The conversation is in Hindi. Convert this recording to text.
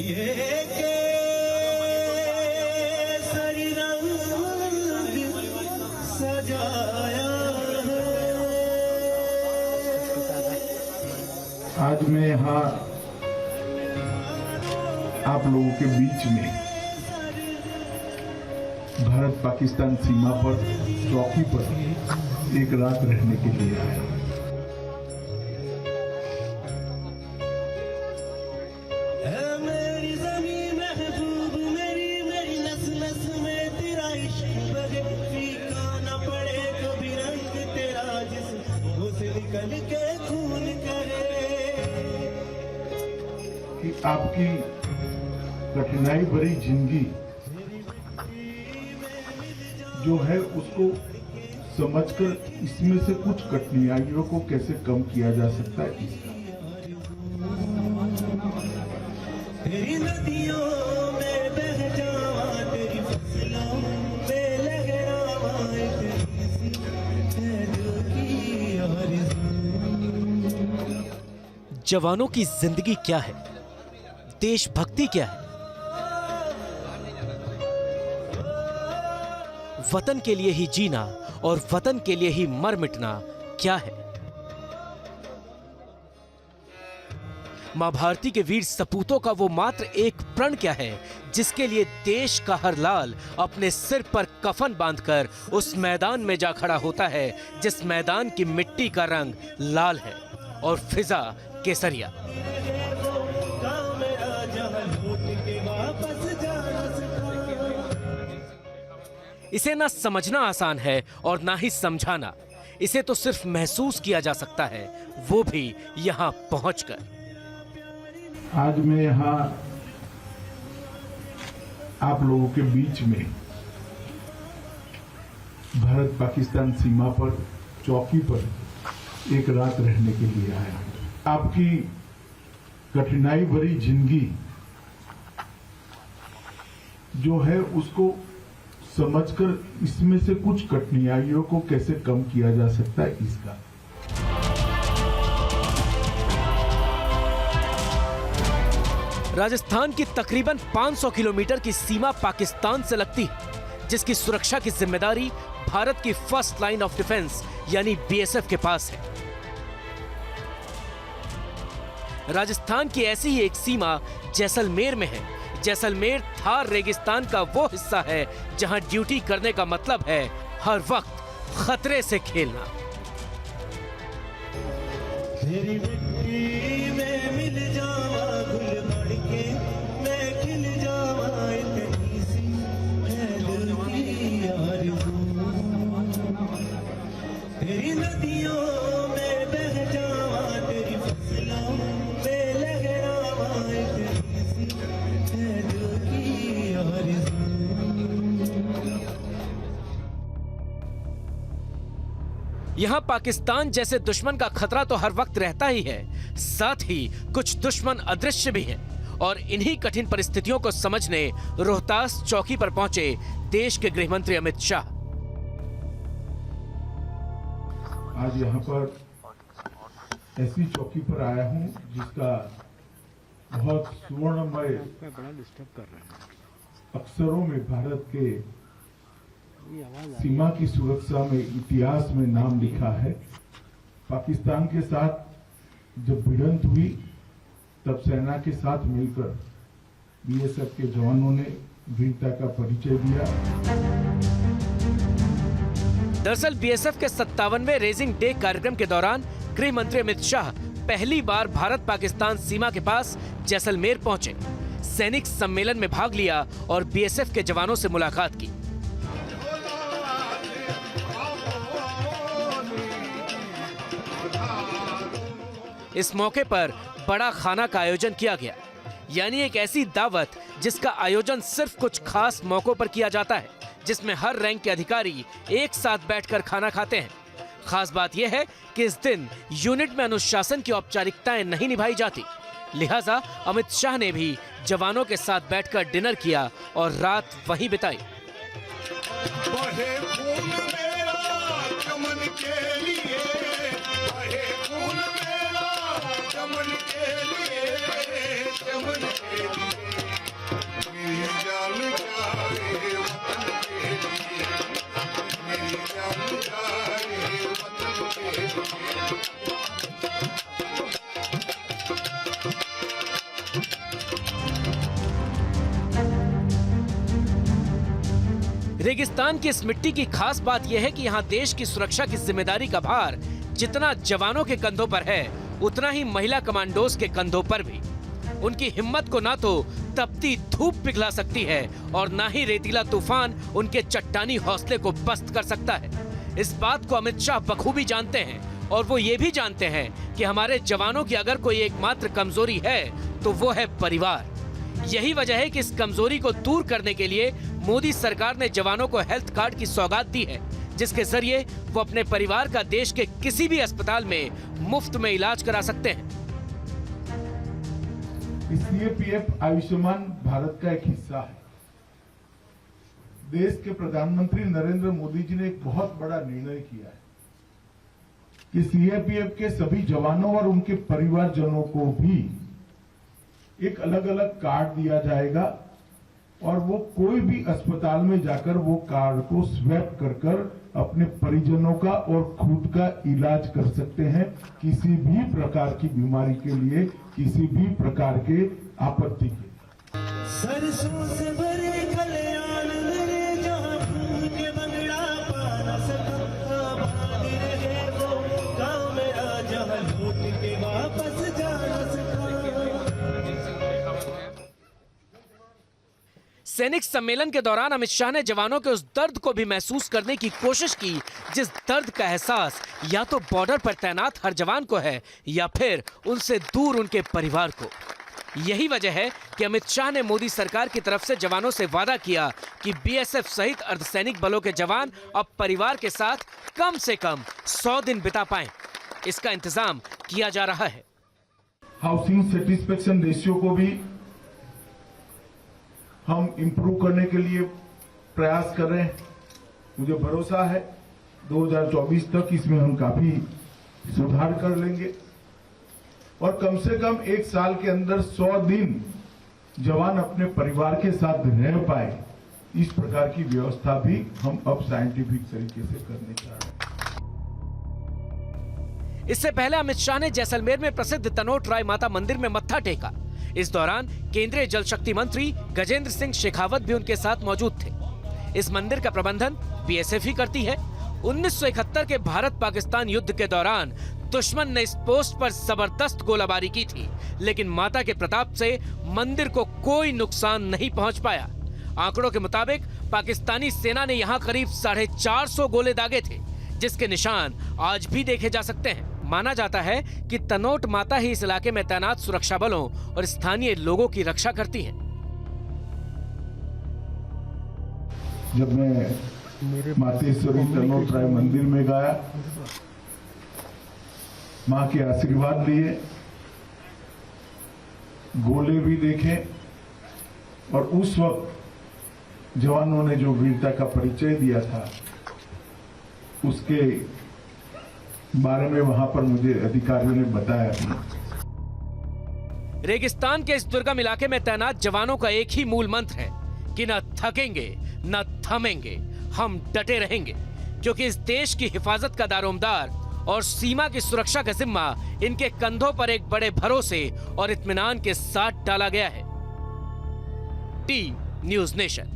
आज मैं यहाँ आप लोगों के बीच में भारत पाकिस्तान सीमा पर चौकी पर एक रात रहने के लिए आया। कि आपकी कठिनाई भरी जिंदगी जो है उसको समझकर इसमें से कुछ कठिनाइयों को कैसे कम किया जा सकता है इसका। तेरी नदियों में बह जावा, तेरी फसलों में लहरावा, जवानों की जिंदगी क्या है, देशभक्ति क्या है, वतन के लिए ही जीना और वतन के लिए ही मर मिटना क्या है। मां भारती के वीर सपूतों का वो मात्र एक प्रण क्या है जिसके लिए देश का हर लाल अपने सिर पर कफन बांधकर उस मैदान में जा खड़ा होता है जिस मैदान की मिट्टी का रंग लाल है और फिजा केसरिया। इसे ना समझना आसान है और ना ही समझाना, इसे तो सिर्फ महसूस किया जा सकता है, वो भी यहां पहुंचकर। आज मैं यहाँ आप लोगों के बीच में भारत पाकिस्तान सीमा पर चौकी पर एक रात रहने के लिए आया। आपकी कठिनाई भरी जिंदगी जो है उसको समझकर इसमें से कुछ कठिनाइयों को कैसे कम किया जा सकता है इसका। राजस्थान की तकरीबन 500 किलोमीटर की सीमा पाकिस्तान से लगती है, जिसकी सुरक्षा की जिम्मेदारी भारत की फर्स्ट लाइन ऑफ डिफेंस यानी बीएसएफ के पास है। राजस्थान की ऐसी ही एक सीमा जैसलमेर में है। जैसलमेर थार रेगिस्तान का वो हिस्सा है जहां ड्यूटी करने का मतलब है हर वक्त खतरे से खेलना। तेरी मिट्टी में मिल जावा, गुल बढ़ के मैं खिल जावा, इतनी सी है दिल की आरज़ू। तेरी नदियों में बह जावा, तेरी फसलों में लहरावा, इतनी सी है दिल की आरज़ू। यहां पाकिस्तान जैसे दुश्मन का खतरा तो हर वक्त रहता ही है, साथ ही कुछ दुश्मन अदृश्य भी हैं। और इन्हीं कठिन परिस्थितियों को समझने रोहतास चौकी पर पहुंचे देश के गृह मंत्री अमित शाह। आज यहाँ पर ऐसी चौकी पर आया हूँ जिसका बहुत सुवर्णमय अक्षरों में भारत के सीमा की सुरक्षा में इतिहास में नाम लिखा है। पाकिस्तान के साथ जब भिड़ंत हुई तब सेना के साथ मिलकर बीएसएफ के जवानों ने वीरता का परिचय दिया। दरअसल बीएसएफ के 57वें रेजिंग डे कार्यक्रम के दौरान गृह मंत्री अमित शाह पहली बार भारत पाकिस्तान सीमा के पास जैसलमेर पहुंचे, सैनिक सम्मेलन में भाग लिया और बीएसएफ के जवानों से मुलाकात की। इस मौके पर बड़ा खाना का आयोजन किया गया, यानी एक ऐसी दावत जिसका आयोजन सिर्फ कुछ खास मौकों पर किया जाता है, जिसमें हर रैंक के अधिकारी एक साथ बैठकर खाना खाते हैं। खास बात यह है कि इस दिन यूनिट में अनुशासन की औपचारिकताएं नहीं निभाई जाती, लिहाजा अमित शाह ने भी जवानों के साथ बैठकर डिनर किया और रात वहीं बिताई। रेगिस्तान की इस मिट्टी की खास बात यह है कि यहाँ देश की सुरक्षा की जिम्मेदारी का भार जितना जवानों के कंधों पर है, उतना ही महिला कमांडोज के कंधों पर भी। उनकी हिम्मत को ना तो तपती धूप पिघला सकती है और ना ही रेतीला तूफान उनके चट्टानी हौसले को पस्त कर सकता है। इस बात को अमित शाह बखूबी जानते हैं और वो ये भी जानते हैं कि हमारे जवानों की अगर कोई एकमात्र कमजोरी है तो वो है परिवार। यही वजह है कि इस कमजोरी को दूर करने के लिए मोदी सरकार ने जवानों को हेल्थ कार्ड की सौगात दी है, जिसके जरिए वो अपने परिवार का देश के किसी भी अस्पताल में मुफ्त में इलाज करा सकते हैं। सीएपीएफ आयुष्मान भारत का एक हिस्सा है। देश के प्रधानमंत्री नरेंद्र मोदी जी ने एक बहुत बड़ा निर्णय किया है कि सीएपीएफ के सभी जवानों और उनके परिवारजनों को भी एक अलग अलग कार्ड दिया जाएगा और वो कोई भी अस्पताल में जाकर वो कार्ड को स्वैप कर अपने परिजनों का और खुद का इलाज कर सकते हैं, किसी भी प्रकार की बीमारी के लिए, किसी भी प्रकार के आपत्ति के। सरसों से भरे कल्याण मेरे जहां फूल के बंगड़ा पाना सका आबाद रहे वो गाँव मेरा जहां लौट के वापस जाना सका। सैनिक सम्मेलन के दौरान अमित शाह ने जवानों के उस दर्द को भी महसूस करने की कोशिश की जिस दर्द का एहसास या तो बॉर्डर पर तैनात हर जवान को है या फिर उनसे दूर उनके परिवार को। यही वजह है कि अमित शाह ने मोदी सरकार की तरफ से जवानों से वादा किया कि बीएसएफ सहित अर्धसैनिक बलों के जवान अब परिवार के साथ कम से कम 100 दिन बिता पाएं। इसका इंतजाम किया जा रहा है। हाउसिंग सेटिस्फेक्शन रेशियो को भी हम इंप्रूव करने के लिए प्रयास कर रहे हैं। मुझे भरोसा है 2024 तक इसमें हम काफी सुधार कर लेंगे और कम से कम एक साल के अंदर 100 दिन जवान अपने परिवार के साथ रह पाए, इस प्रकार की व्यवस्था भी हम अब साइंटिफिक तरीके से करने जा रहे हैं। इससे पहले अमित शाह ने जैसलमेर में प्रसिद्ध तनोट राय माता मंदिर में मत्था टेका। इस दौरान केंद्रीय जल शक्ति मंत्री गजेंद्र सिंह शेखावत भी उनके साथ मौजूद थे। इस मंदिर का प्रबंधन बीएसएफ ही करती है। 1971 के भारत पाकिस्तान युद्ध के दौरान दुश्मन ने इस पोस्ट पर जबरदस्त गोलाबारी की थी, लेकिन माता के प्रताप से मंदिर को कोई नुकसान नहीं पहुंच पाया। आंकड़ों के मुताबिक पाकिस्तानी सेना ने यहां करीब 450 गोले दागे थे, जिसके निशान आज भी देखे जा सकते हैं। माना जाता है कि तनोट माता ही इस इलाके में तैनात सुरक्षा बलों और स्थानीय लोगों की रक्षा करती हैं। जब मैं मातेश्वरी तनोट राय मंदिर में गया, मां के आशीर्वाद लिए, गोले भी देखे और उस वक्त जवानों ने जो वीरता का परिचय दिया था उसके बारे में वहां पर मुझे अधिकारियों ने बताया। रेगिस्तान के इस दुर्गम इलाके में तैनात जवानों का एक ही मूल मंत्र है कि न थकेंगे न थमेंगे, हम डटे रहेंगे, क्योंकि इस देश की हिफाजत का दारोमदार और सीमा की सुरक्षा का जिम्मा इनके कंधों पर एक बड़े भरोसे और इत्मीनान के साथ डाला गया है। T news nation.